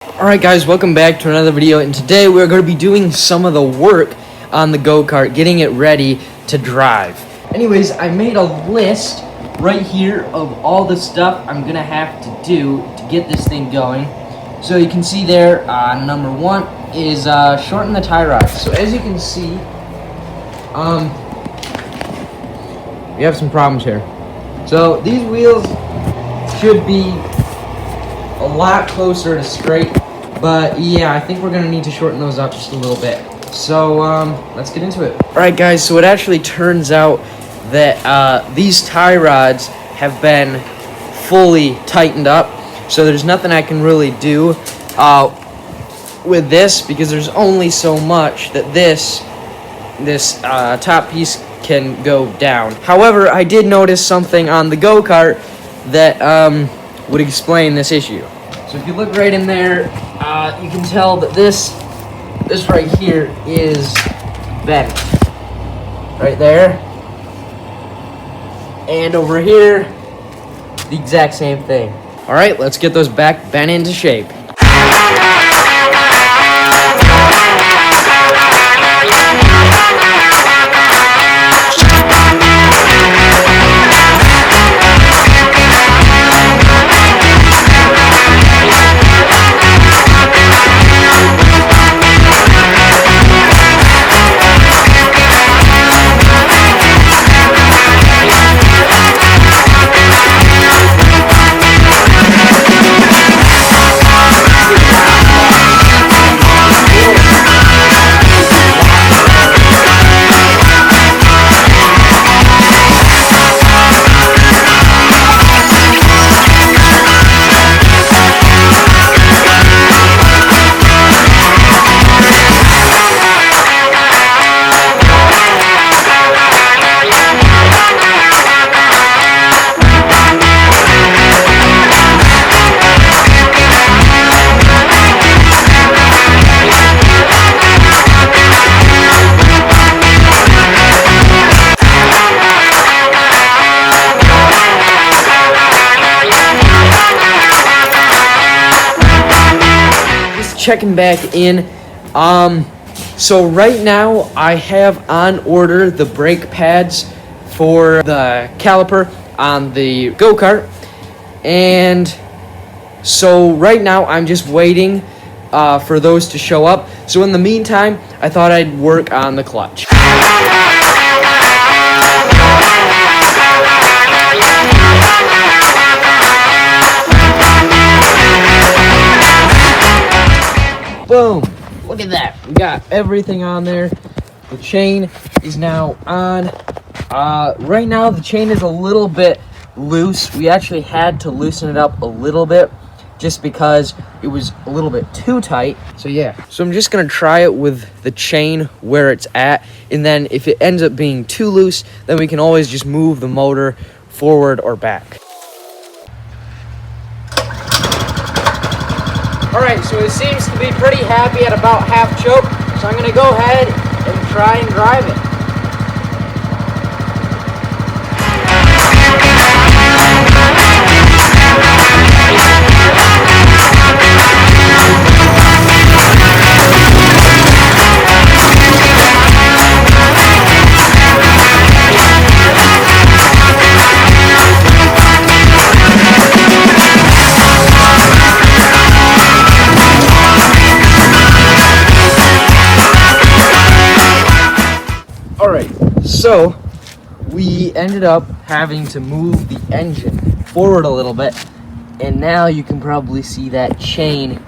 Alright guys, welcome back to another video, and today we're going to be doing some of the work on the go-kart, getting it ready to drive. Anyways, I made a list right here of all the stuff I'm going to have to do to get this thing going. So you can see there, number one is shorten the tie rod. So as you can see, we have some problems here. So these wheels should be a lot closer to straight, but yeah, I think we're gonna need to shorten those up just a little bit. So let's get into it. Alright guys, so it actually turns out that these tie rods have been fully tightened up, so there's nothing I can really do with this, because there's only so much that this top piece can go down. However, I did notice something on the go-kart that would explain this issue. So if you look right in there, you can tell that this right here is bent. Right there. And over here, the exact same thing. Alright, let's get those back bent into shape. Checking back in. So right now I have on order the brake pads for the caliper on the go-kart, and so right now I'm just waiting for those to show up. So in the meantime, I thought I'd work on the clutch. Boom! Look at that. We got everything on there. The chain is now on. Right now the chain is a little bit loose. We actually had to loosen it up a little bit just because it was a little bit too tight. So yeah. So I'm just gonna try it with the chain where it's at, and then if it ends up being too loose, then we can always just move the motor forward or back. Alright, so it seems to be pretty happy at about half choke, so I'm going to go ahead and try and drive it. Alright, so we ended up having to move the engine forward a little bit, and now you can probably see that chain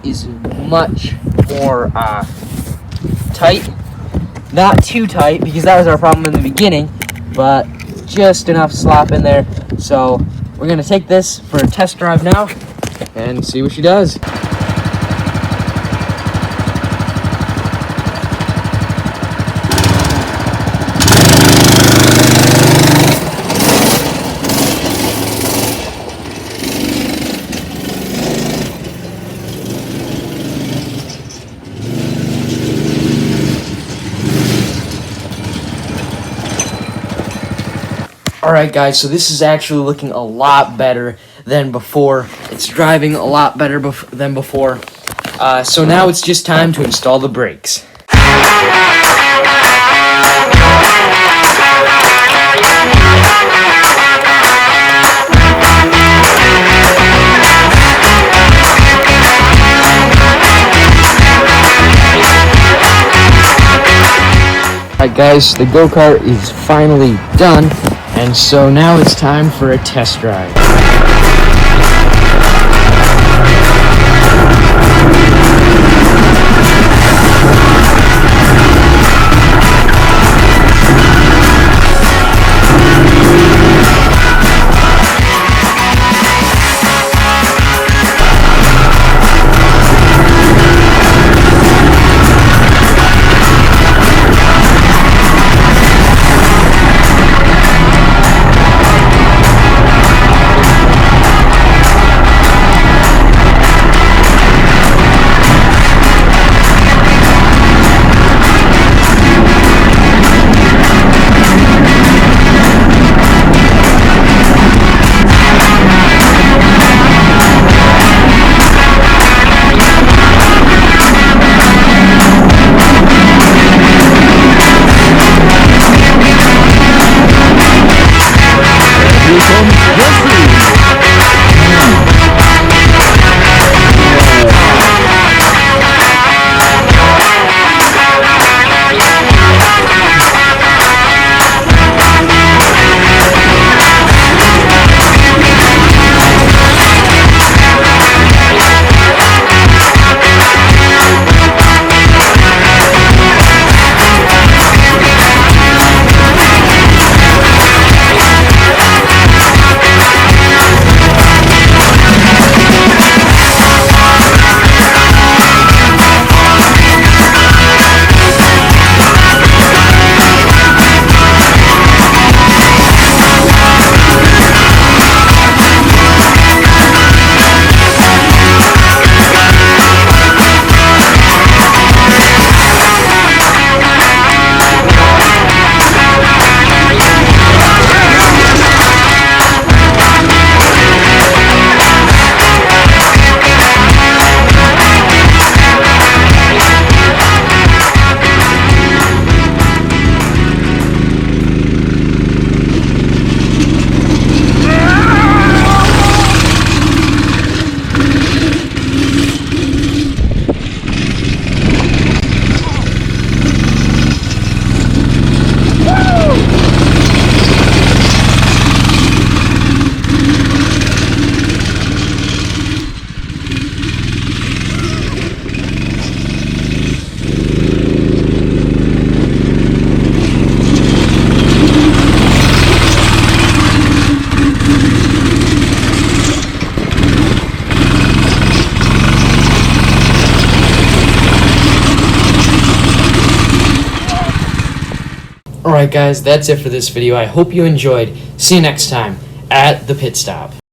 is much more tight. Not too tight, because that was our problem in the beginning, but just enough slop in there. So we're going to take this for a test drive now and see what she does. Alright guys, so this is actually looking a lot better than before. It's driving a lot better than before. So now it's just time to install the brakes. Alright guys, the go-kart is finally done, and so now it's time for a test drive. Alright guys, that's it for this video. I hope you enjoyed. See you next time at the pit stop.